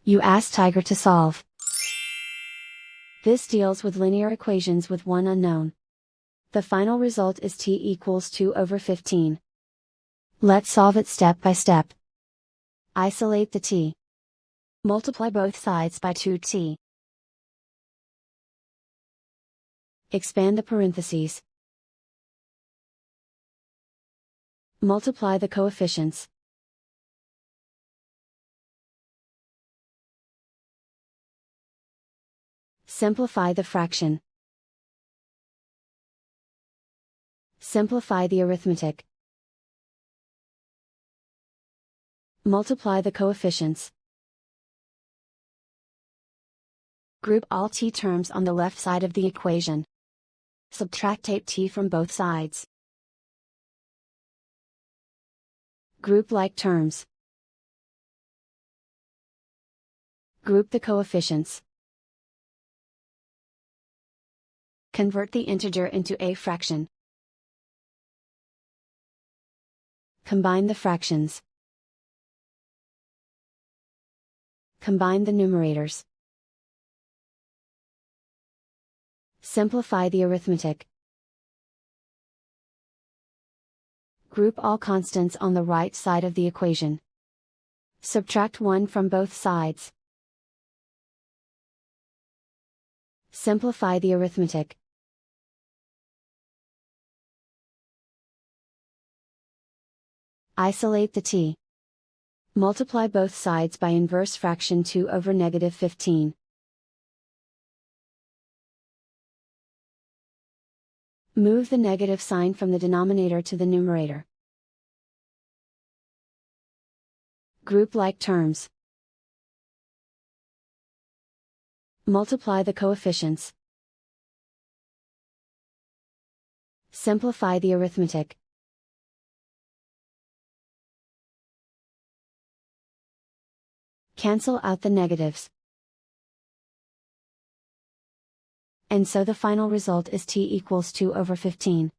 You ask Tiger to solve. This deals with linear equations with one unknown. The final result is t equals 2 over 15. Let's solve it step by step. Isolate the t. Multiply both sides by 2t. Expand the parentheses. Multiply the coefficients. Simplify the fraction. Simplify the arithmetic. Multiply the coefficients. Group all t terms on the left side of the equation. Subtract 8t from both sides. Group like terms. Group the coefficients. Convert the integer into a fraction. Combine the fractions. Combine the numerators. Simplify the arithmetic. Group all constants on the right side of the equation. Subtract 1 from both sides. Simplify the arithmetic. Isolate the t. Multiply both sides by inverse fraction 2 over negative 15. Move the negative sign from the denominator to the numerator. Group like terms. Multiply the coefficients. Simplify the arithmetic. Cancel out the negatives. And so the final result is t equals 2 over 15.